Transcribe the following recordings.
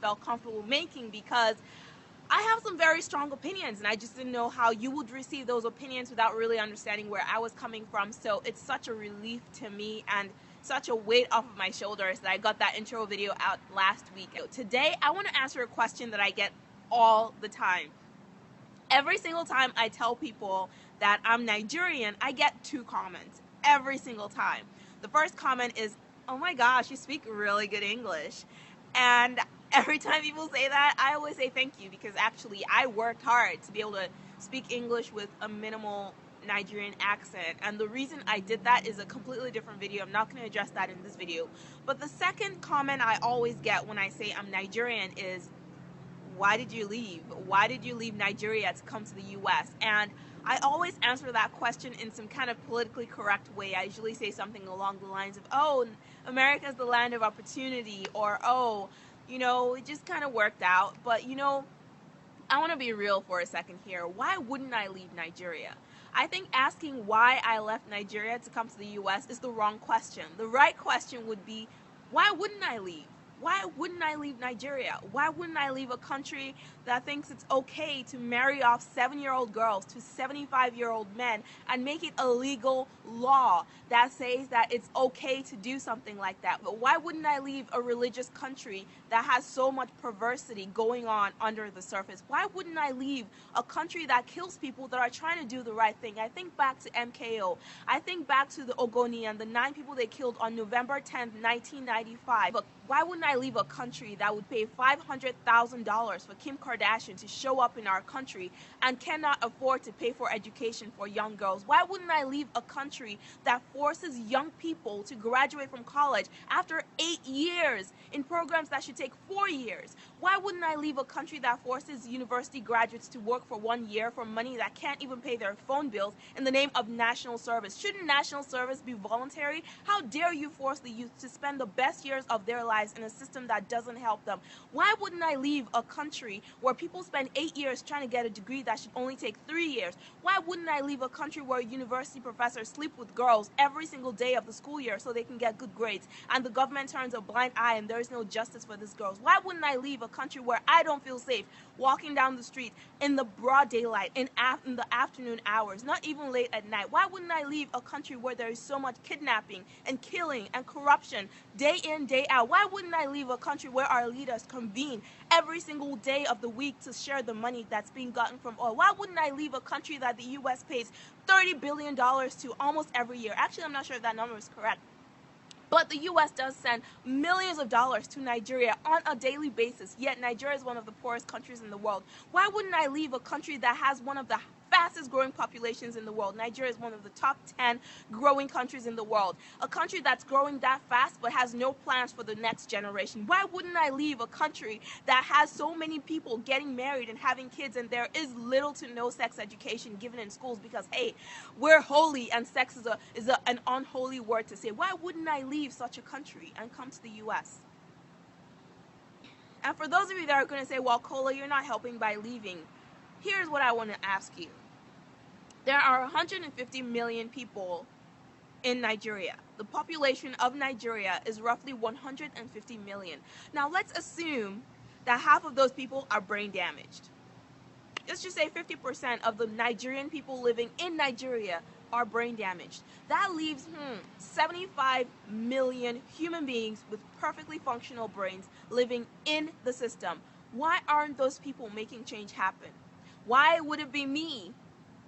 felt comfortable making, because I have some very strong opinions, and I just didn't know how you would receive those opinions without really understanding where I was coming from. So it's such a relief to me and such a weight off of my shoulders that I got that intro video out last week. Today, I want to answer a question that I get all the time. Every single time I tell people that I'm Nigerian, I get two comments every single time. The first comment is, "Oh my gosh, you speak really good English." And every time people say that, I always say thank you, because actually I worked hard to be able to speak English with a minimal Nigerian accent. And the reason I did that is a completely different video. I'm not going to address that in this video. But the second comment I always get when I say I'm Nigerian is, "Why did you leave? Why did you leave Nigeria to come to the US?" And I always answer that question in some kind of politically correct way. I usually say something along the lines of, "Oh, America's the land of opportunity," or, "Oh, it just kind of worked out." But, I want to be real for a second here. Why wouldn't I leave Nigeria? I think asking why I left Nigeria to come to the US is the wrong question. The right question would be, why wouldn't I leave? Why wouldn't I leave Nigeria? Why wouldn't I leave a country that thinks it's okay to marry off 7-year-old girls to 75-year-old men and make it a legal law that says that it's okay to do something like that? But why wouldn't I leave a religious country that has so much perversity going on under the surface? Why wouldn't I leave a country that kills people that are trying to do the right thing? I think back to MKO. I think back to the Ogoni and the 9 people they killed on November 10th, 1995. But why wouldn't I leave a country that would pay $500,000 for Kim Kardashian to show up in our country and cannot afford to pay for education for young girls? Why wouldn't I leave a country that forces young people to graduate from college after 8 years in programs that should take 4 years? Why wouldn't I leave a country that forces university graduates to work for 1 year for money that can't even pay their phone bills in the name of national service? Shouldn't national service be voluntary? How dare you force the youth to spend the best years of their lives in a system that doesn't help them? Why wouldn't I leave a country where people spend 8 years trying to get a degree that should only take 3 years? Why wouldn't I leave a country where university professors sleep with girls every single day of the school year so they can get good grades, and the government turns a blind eye and there's no justice for these girls? Why wouldn't I leave a country where I don't feel safe walking down the street in the broad daylight, in the afternoon hours, not even late at night? Why wouldn't I leave a country where there is so much kidnapping and killing and corruption day in, day out? Why wouldn't I leave a country where our leaders convene every single day of the week to share the money that's being gotten from oil? Why wouldn't I leave a country that the US pays $30 billion to almost every year? Actually, I'm not sure if that number is correct. But the US does send millions of dollars to Nigeria on a daily basis, yet Nigeria is one of the poorest countries in the world. Why wouldn't I leave a country that has one of the fastest growing populations in the world? Nigeria is one of the top 10 growing countries in the world. A country that's growing that fast but has no plans for the next generation. Why wouldn't I leave a country that has so many people getting married and having kids, and there is little to no sex education given in schools because, hey, we're holy and sex is an unholy word to say? Why wouldn't I leave such a country and come to the US? And for those of you that are going to say, "Well, Kola, you're not helping by leaving," here's what I want to ask you. There are 150 million people in Nigeria. The population of Nigeria is roughly 150 million. Now let's assume that half of those people are brain damaged. Let's just say 50% of the Nigerian people living in Nigeria are brain damaged. That leaves 75 million human beings with perfectly functional brains living in the system. Why aren't those people making change happen? Why would it be me?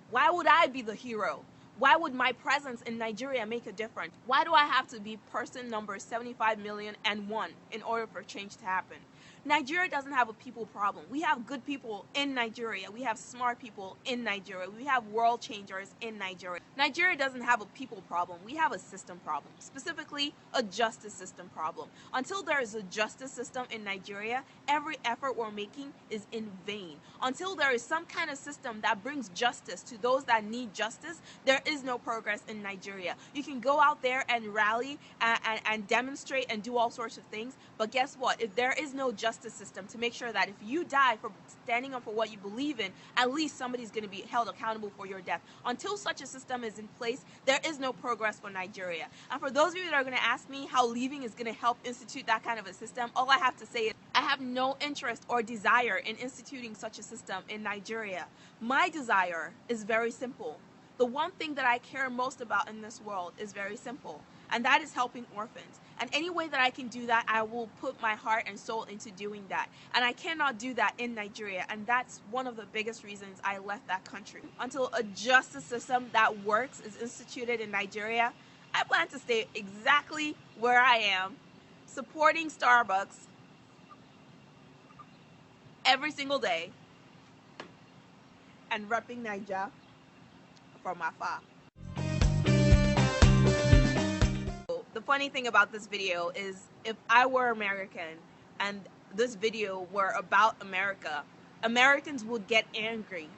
Why would I be the hero? Why would my presence in Nigeria make a difference? Why do I have to be person number 75,000,001 in order for change to happen? Nigeria doesn't have a people problem. We have good people in Nigeria. We have smart people in Nigeria. We have world changers in Nigeria. Nigeria doesn't have a people problem. We have a system problem, specifically a justice system problem. Until there is a justice system in Nigeria, every effort we're making is in vain. Until there is some kind of system that brings justice to those that need justice, there is no progress in Nigeria. You can go out there and rally and demonstrate and do all sorts of things, but guess what? If there is no justice system to make sure that if you die for standing up for what you believe in, at least somebody's going to be held accountable for your death. Until such a system is in place, there is no progress for Nigeria. And for those of you that are going to ask me how leaving is going to help institute that kind of a system, all I have to say is I have no interest or desire in instituting such a system in Nigeria. My desire is very simple. The one thing that I care most about in this world is very simple, and that is helping orphans. And any way that I can do that, I will put my heart and soul into doing that. And I cannot do that in Nigeria, and that's one of the biggest reasons I left that country. Until a justice system that works is instituted in Nigeria, I plan to stay exactly where I am, supporting Starbucks every single day, and repping Nigeria from afar. The funny thing about this video is if I were American and this video were about America, Americans would get angry.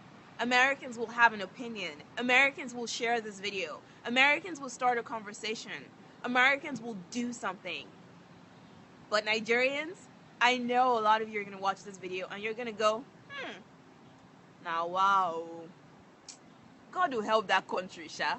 Americans will have an opinion. Americans will share this video. Americans will start a conversation. Americans will do something. But Nigerians, I know a lot of you are going to watch this video and you're going to go, now wow, God will help that country, Sha.